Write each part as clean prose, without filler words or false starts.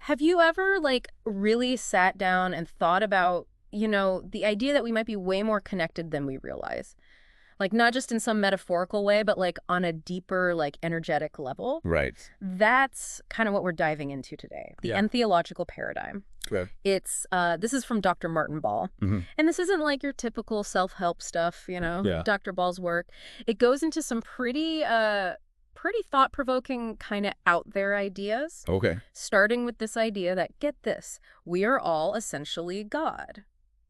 Have you ever, like, really sat down and thought about, the idea that we might be way more connected than we realize? Like, not just in some metaphorical way, but, like, on a deeper, like, energetic level? Right. That's kind of what we're diving into today, the Yeah. entheological paradigm. Okay. This is from Dr. Martin Ball. Mm-hmm. And this isn't like your typical self-help stuff, Yeah. Dr. Ball's work. It goes into some pretty thought-provoking, kind of out there ideas, Okay. starting with this idea that, get this, we are all essentially God.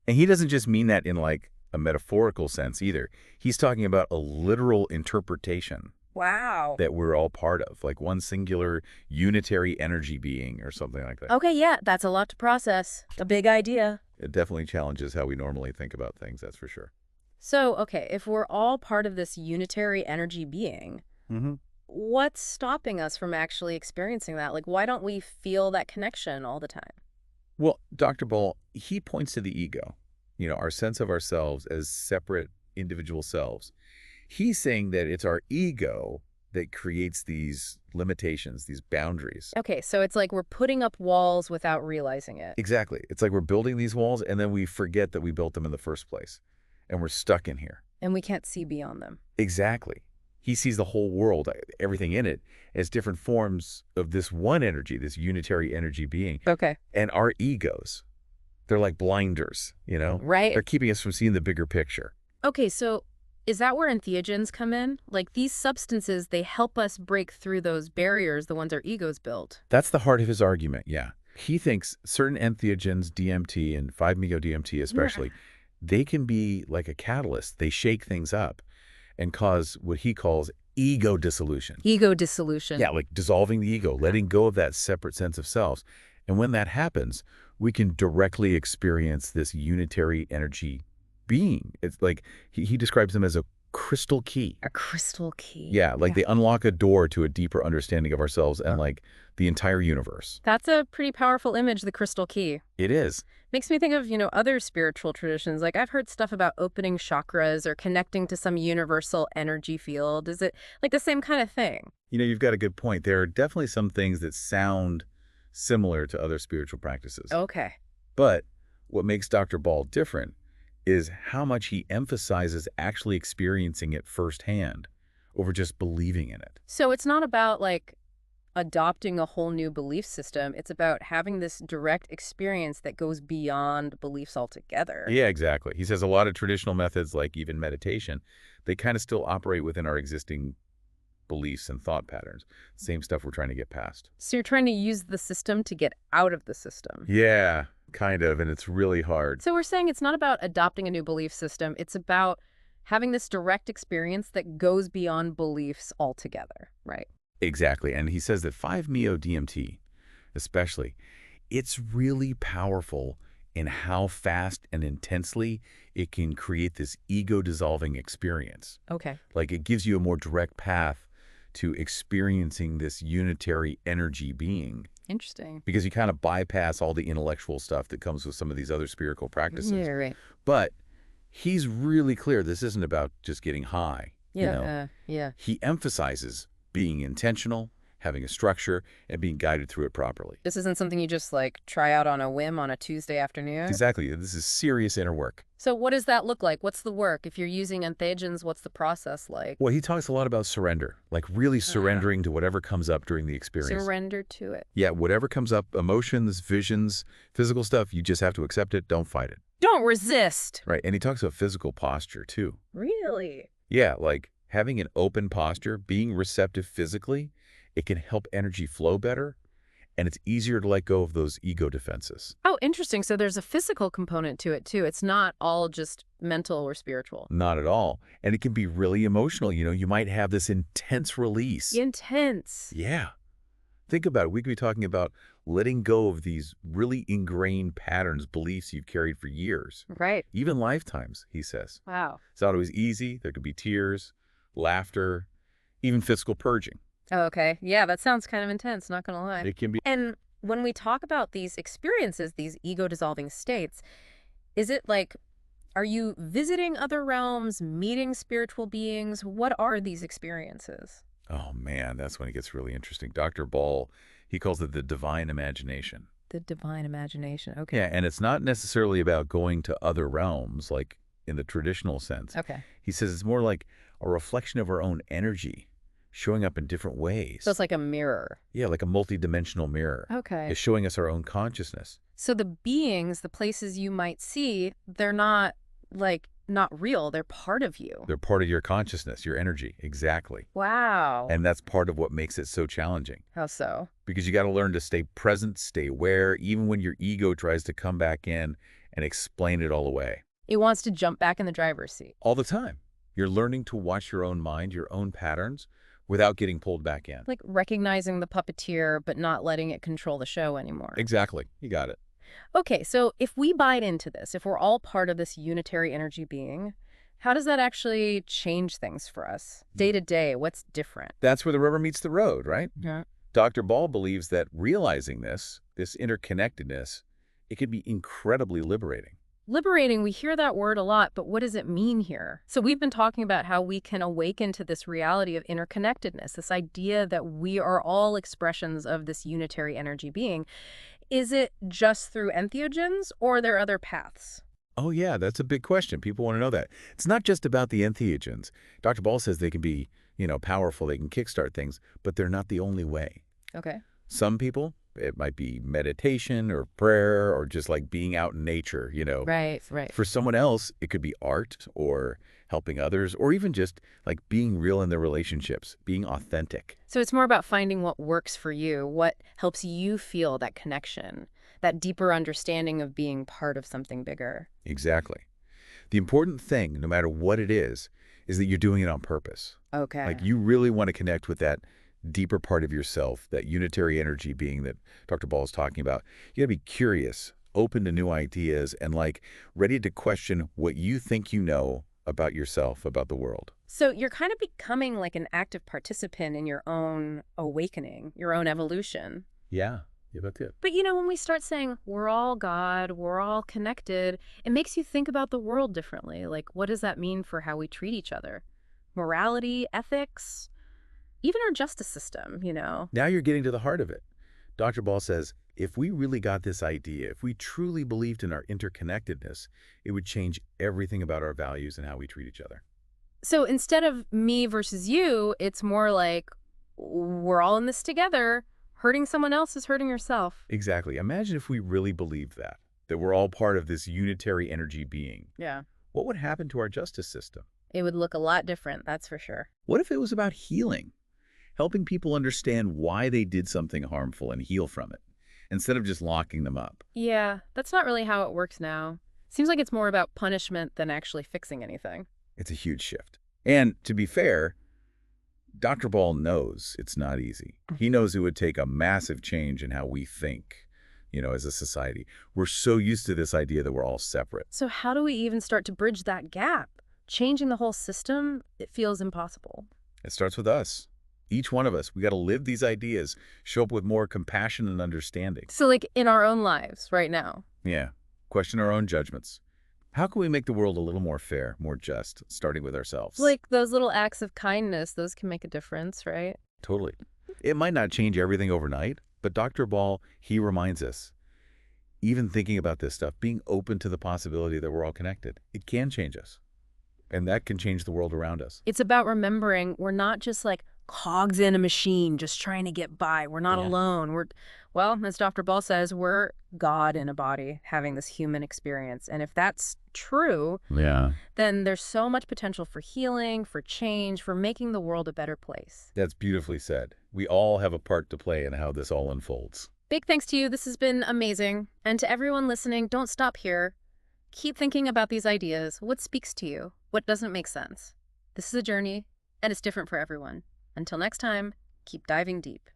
And he doesn't just mean that in like a metaphorical sense either. He's talking about a literal interpretation Wow. that we're all part of, like one singular unitary energy being or something like that. Okay, yeah, that's a lot to process. A big idea. It definitely challenges how we normally think about things, that's for sure. So, okay, if we're all part of this unitary energy being, Mm-hmm. what's stopping us from actually experiencing that? Like, why don't we feel that connection all the time? Well, Dr. Ball, he points to the ego, our sense of ourselves as separate individual selves. He's saying that it's our ego that creates these limitations, these boundaries. Okay, so it's like we're putting up walls without realizing it. Exactly. It's like we're building these walls and then we forget that we built them in the first place. And we're stuck in here. And we can't see beyond them. Exactly. He sees the whole world, everything in it, as different forms of this one energy, this unitary energy being. Okay. And our egos, they're like blinders, Right. They're keeping us from seeing the bigger picture. Okay, so is that where entheogens come in? Like, these substances, they help us break through those barriers, the ones our egos built. That's the heart of his argument, yeah. He thinks certain entheogens, DMT and 5-MeO-DMT especially, they can be like a catalyst. They shake things up and cause what he calls ego dissolution. Ego dissolution. Yeah, like dissolving the ego, letting go of that separate sense of selves. And when that happens, we can directly experience this unitary energy being. It's like he describes them as a crystal key. A crystal key. Yeah, like they unlock a door to a deeper understanding of ourselves and like the entire universe. That's a pretty powerful image, the crystal key. It is. Makes me think of, other spiritual traditions. Like, I've heard stuff about opening chakras or connecting to some universal energy field. Is it like the same kind of thing? You've got a good point. There are definitely some things that sound similar to other spiritual practices. Okay. But what makes Dr. Ball different is how much he emphasizes actually experiencing it firsthand over just believing in it. So it's not about, like, adopting a whole new belief system. It's about having this direct experience that goes beyond beliefs altogether. Yeah, exactly. He says a lot of traditional methods, like even meditation, they kind of still operate within our existing beliefs and thought patterns. Same stuff we're trying to get past. So you're trying to use the system to get out of the system. Yeah, kind of, and it's really hard. So we're saying it's not about adopting a new belief system. It's about having this direct experience that goes beyond beliefs altogether, right? Exactly. And he says that 5-MeO-DMT, especially, it's really powerful in how fast and intensely it can create this ego-dissolving experience. Okay. Like it gives you a more direct path to experiencing this unitary energy being. Interesting. Because you kind of bypass all the intellectual stuff that comes with some of these other spiritual practices. Yeah, right. But he's really clear this isn't about just getting high. Yeah. He emphasizes being intentional, having a structure, and being guided through it properly. This isn't something you just, like, try out on a whim on a Tuesday afternoon? Exactly. This is serious inner work. So what does that look like? What's the work? If you're using entheogens, what's the process like? Well, he talks a lot about surrender, like really surrendering to whatever comes up during the experience. Surrender to it. Yeah, whatever comes up, emotions, visions, physical stuff, you just have to accept it, don't fight it. Don't resist. Right, and he talks about physical posture, too. Really? Yeah, like having an open posture, being receptive physically, it can help energy flow better, and it's easier to let go of those ego defenses. Oh, interesting. So there's a physical component to it, too. It's not all just mental or spiritual. Not at all. And it can be really emotional. You might have this intense release. Intense. Yeah. Think about it. We could be talking about letting go of these really ingrained patterns, beliefs you've carried for years. Right. Even lifetimes, he says. Wow. It's not always easy. There could be tears, laughter, even physical purging. Oh, okay. Yeah, that sounds kind of intense, not gonna lie. It can be. And when we talk about these experiences, these ego-dissolving states, is it like, are you visiting other realms, meeting spiritual beings? What are these experiences? Oh, man, that's when it gets really interesting. Dr. Ball, He calls it the divine imagination. The divine imagination. Okay. Yeah, and it's not necessarily about going to other realms, like in the traditional sense. Okay. He says it's more like a reflection of our own energy showing up in different So ways. it's like a mirror. Yeah, like a multidimensional mirror. Okay. It's showing us our own consciousness. So the beings, the places you might see, they're not like not real. They're part of you. They're part of your consciousness, your energy. Exactly. Wow. And that's part of what makes it so challenging. How so? Because you got to learn to stay present, stay aware, even when your ego tries to come back in and explain it all away. It wants to jump back in the driver's seat. All the time. You're learning to watch your own mind, your own patterns, without getting pulled back in. Like recognizing the puppeteer, but not letting it control the show anymore. Exactly. You got it. Okay, so if we buy into this, if we're all part of this unitary energy being, how does that actually change things for us? Day to day, what's different? That's where the rubber meets the road, right? Yeah. Dr. Ball believes that realizing this interconnectedness, it can be incredibly liberating. Liberating, we hear that word a lot, but what does it mean here? So we've been talking about how we can awaken to this reality of interconnectedness, this idea that we are all expressions of this unitary energy being. Is it just through entheogens, or are there other paths? Oh, yeah, that's a big question. People want to know that. It's not just about the entheogens. Dr. Ball says they can be, powerful, they can kickstart things, but they're not the only way. Okay. Some people, it might be meditation or prayer or just like being out in nature, Right, right. For someone else, it could be art or helping others or even just like being real in their relationships, being authentic. So it's more about finding what works for you, what helps you feel that connection, that deeper understanding of being part of something bigger. Exactly. The important thing, no matter what it is that you're doing it on purpose. Okay. Like you really want to connect with that deeper part of yourself, that unitary energy being that Dr. Ball is talking about. You got to be curious, open to new ideas, and like ready to question what you think you know about yourself, about the world. So you're kind of becoming like an active participant in your own awakening, your own evolution. Yeah, that's it. But when we start saying we're all God, we're all connected, it makes you think about the world differently. Like, what does that mean for how we treat each other? Morality, ethics, even our justice system, Now you're getting to the heart of it. Dr. Ball says, if we really got this idea, if we truly believed in our interconnectedness, it would change everything about our values and how we treat each other. So instead of me versus you, it's more like we're all in this together. Hurting someone else is hurting yourself. Exactly. Imagine if we really believed that we're all part of this unitary energy being. Yeah. What would happen to our justice system? It would look a lot different, that's for sure. What if it was about healing? Helping people understand why they did something harmful and heal from it, instead of just locking them up. Yeah, that's not really how it works now. Seems like it's more about punishment than actually fixing anything. It's a huge shift. And to be fair, Dr. Ball knows it's not easy. He knows it would take a massive change in how we think, as a society. We're so used to this idea that we're all separate. So how do we even start to bridge that gap? Changing the whole system, it feels impossible. It starts with us. Each one of us, we got to live these ideas, show up with more compassion and understanding. So like in our own lives right now. Yeah. Question our own judgments. How can we make the world a little more fair, more just, starting with ourselves? Like those little acts of kindness, those can make a difference, right? Totally. It might not change everything overnight, but Dr. Ball, he reminds us, even thinking about this stuff, being open to the possibility that we're all connected, it can change us. And that can change the world around us. It's about remembering we're not just like cogs in a machine just trying to get by. We're not alone. Well, as Dr. Ball says, we're God in a body having this human experience. And if that's true, then there's so much potential for healing, for change, for making the world a better place. That's beautifully said. We all have a part to play in how this all unfolds. Big thanks to you. This has been amazing. And to everyone listening, don't stop here. Keep thinking about these ideas. What speaks to you? What doesn't make sense? This is a journey, and it's different for everyone. Until next time, keep diving deep.